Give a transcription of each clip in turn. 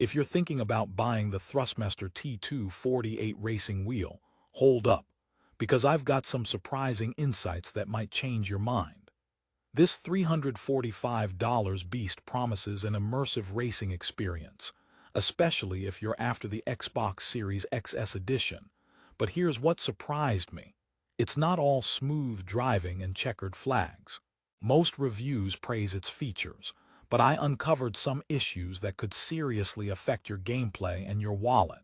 If you're thinking about buying the Thrustmaster T248 racing wheel, hold up, because I've got some surprising insights that might change your mind. This $345 beast promises an immersive racing experience, especially if you're after the Xbox Series XS edition. But here's what surprised me. It's not all smooth driving and checkered flags. Most reviews praise its features, but I uncovered some issues that could seriously affect your gameplay and your wallet.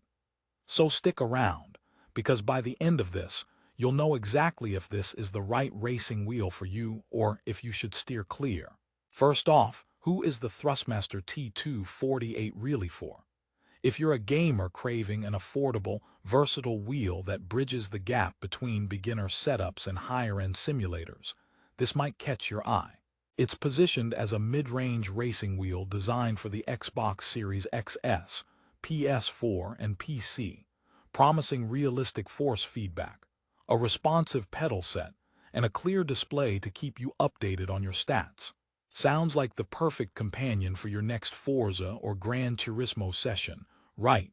So stick around, because by the end of this, you'll know exactly if this is the right racing wheel for you or if you should steer clear. First off, who is the Thrustmaster T248 really for? If you're a gamer craving an affordable, versatile wheel that bridges the gap between beginner setups and higher-end simulators, this might catch your eye. It's positioned as a mid-range racing wheel designed for the Xbox Series XS, PS4, and PC, promising realistic force feedback, a responsive pedal set, and a clear display to keep you updated on your stats. Sounds like the perfect companion for your next Forza or Gran Turismo session, right?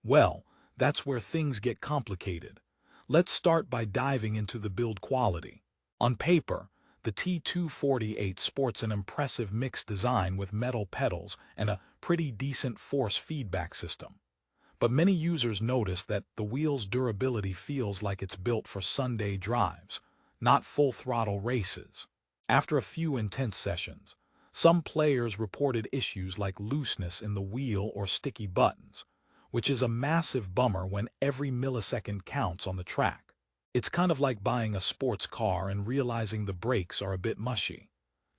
Well, that's where things get complicated. Let's start by diving into the build quality. On paper, the T248 sports an impressive mixed design with metal pedals and a pretty decent force feedback system. But many users notice that the wheel's durability feels like it's built for Sunday drives, not full-throttle races. After a few intense sessions, some players reported issues like looseness in the wheel or sticky buttons, which is a massive bummer when every millisecond counts on the track. It's kind of like buying a sports car and realizing the brakes are a bit mushy.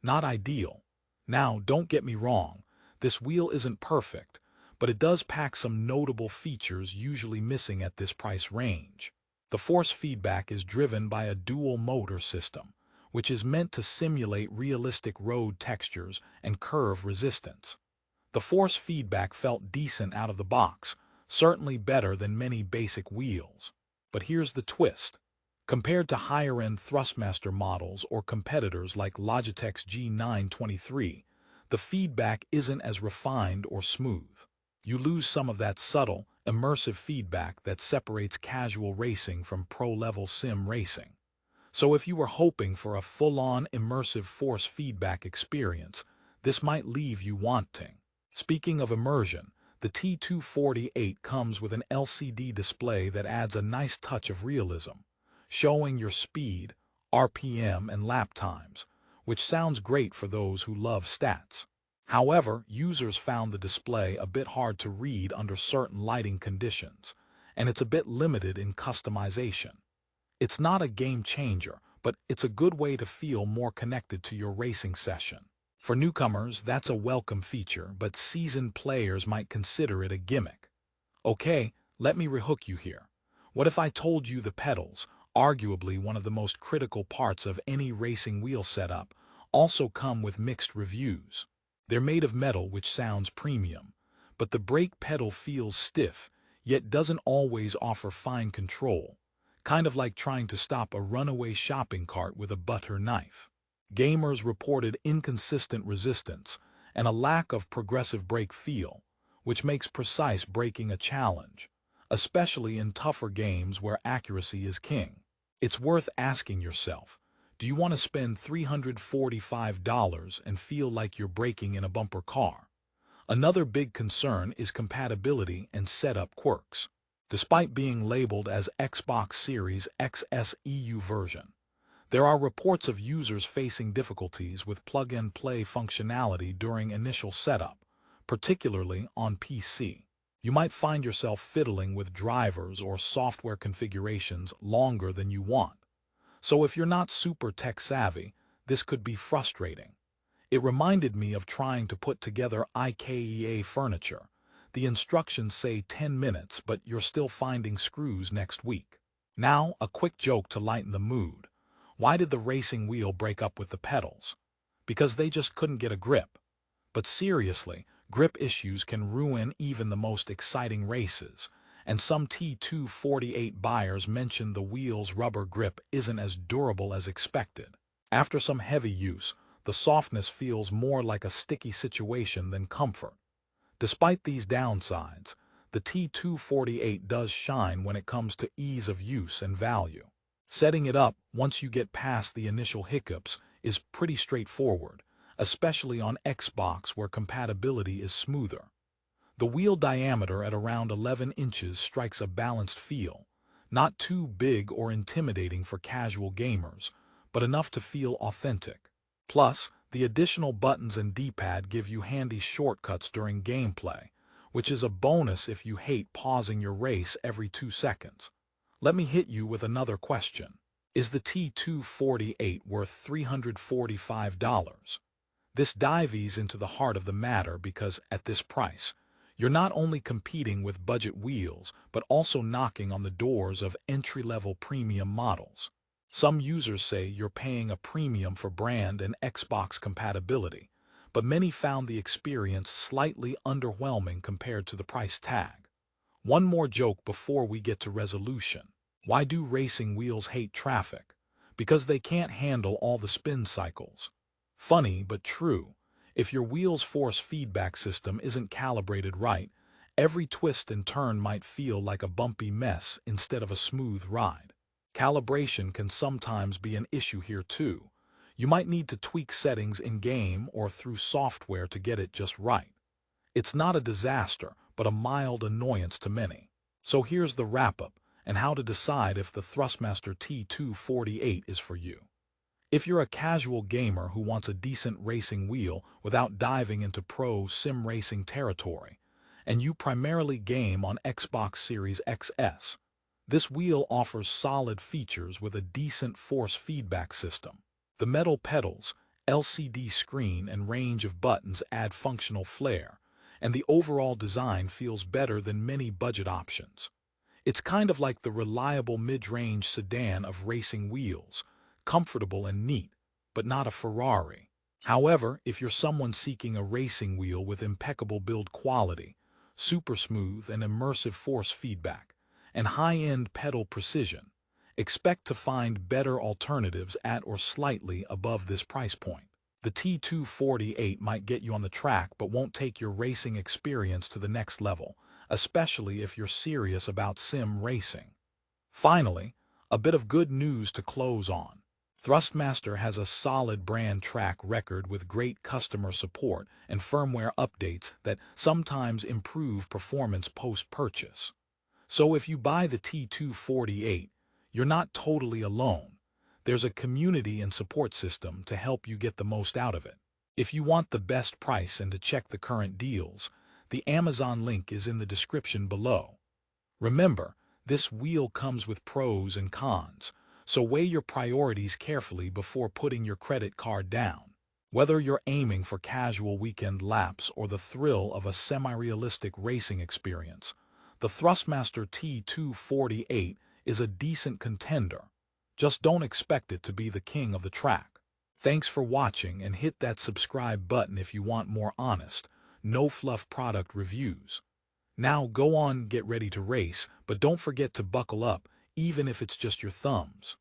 Not ideal. Now, don't get me wrong, this wheel isn't perfect, but it does pack some notable features usually missing at this price range. The force feedback is driven by a dual motor system, which is meant to simulate realistic road textures and curve resistance. The force feedback felt decent out of the box, certainly better than many basic wheels. But here's the twist. Compared to higher-end Thrustmaster models or competitors like Logitech's G923, the feedback isn't as refined or smooth. You lose some of that subtle, immersive feedback that separates casual racing from pro-level sim racing. So if you were hoping for a full-on immersive force feedback experience, this might leave you wanting. Speaking of immersion, the T248 comes with an LCD display that adds a nice touch of realism, showing your speed, RPM, and lap times, which sounds great for those who love stats. However, users found the display a bit hard to read under certain lighting conditions, and it's a bit limited in customization. It's not a game changer, but it's a good way to feel more connected to your racing session. For newcomers, that's a welcome feature, but seasoned players might consider it a gimmick. Okay, let me rehook you here. What if I told you the pedals, arguably one of the most critical parts of any racing wheel setup, also come with mixed reviews? They're made of metal, which sounds premium, but the brake pedal feels stiff, yet doesn't always offer fine control, kind of like trying to stop a runaway shopping cart with a butter knife. Gamers reported inconsistent resistance and a lack of progressive brake feel, which makes precise braking a challenge, especially in tougher games where accuracy is king. It's worth asking yourself, do you want to spend $345 and feel like you're braking in a bumper car? Another big concern is compatibility and setup quirks. Despite being labeled as Xbox Series XS EU version, there are reports of users facing difficulties with plug-and-play functionality during initial setup, particularly on PC. You might find yourself fiddling with drivers or software configurations longer than you want. So if you're not super tech-savvy, this could be frustrating. It reminded me of trying to put together IKEA furniture. The instructions say 10 minutes, but you're still finding screws next week. Now, a quick joke to lighten the mood. Why did the racing wheel break up with the pedals? Because they just couldn't get a grip. But seriously, grip issues can ruin even the most exciting races, and some T248 buyers mention the wheel's rubber grip isn't as durable as expected. After some heavy use, the softness feels more like a sticky situation than comfort. Despite these downsides, the T248 does shine when it comes to ease of use and value. Setting it up, once you get past the initial hiccups, is pretty straightforward, especially on Xbox where compatibility is smoother. The wheel diameter at around 11 inches strikes a balanced feel, not too big or intimidating for casual gamers, but enough to feel authentic. Plus, the additional buttons and D-pad give you handy shortcuts during gameplay, which is a bonus if you hate pausing your race every 2 seconds. Let me hit you with another question. Is the T248 worth $345? This dives into the heart of the matter because, at this price, you're not only competing with budget wheels, but also knocking on the doors of entry-level premium models. Some users say you're paying a premium for brand and Xbox compatibility, but many found the experience slightly underwhelming compared to the price tag. One more joke before we get to resolution. Why do racing wheels hate traffic? Because they can't handle all the spin cycles. Funny but true. If your wheel's force feedback system isn't calibrated right, every twist and turn might feel like a bumpy mess instead of a smooth ride. Calibration can sometimes be an issue here too. You might need to tweak settings in-game or through software to get it just right. It's not a disaster, but a mild annoyance to many. So here's the wrap-up and how to decide if the Thrustmaster T248 is for you. If you're a casual gamer who wants a decent racing wheel without diving into pro sim racing territory, and you primarily game on Xbox Series XS, this wheel offers solid features with a decent force feedback system. The metal pedals, LCD screen, and range of buttons add functional flair, and the overall design feels better than many budget options. It's kind of like the reliable mid-range sedan of racing wheels, comfortable and neat, but not a Ferrari. However, if you're someone seeking a racing wheel with impeccable build quality, super smooth and immersive force feedback, and high-end pedal precision, expect to find better alternatives at or slightly above this price point. The T248 might get you on the track but won't take your racing experience to the next level, especially if you're serious about sim racing. Finally, a bit of good news to close on. Thrustmaster has a solid brand track record with great customer support and firmware updates that sometimes improve performance post-purchase. So if you buy the T248, you're not totally alone. There's a community and support system to help you get the most out of it. If you want the best price and to check the current deals, the Amazon link is in the description below. Remember, this wheel comes with pros and cons, so weigh your priorities carefully before putting your credit card down. Whether you're aiming for casual weekend laps or the thrill of a semi-realistic racing experience, the Thrustmaster T248 is a decent contender. Just don't expect it to be the king of the track. Thanks for watching, and hit that subscribe button if you want more honest, no-fluff product reviews. Now go on, get ready to race, but don't forget to buckle up, even if it's just your thumbs.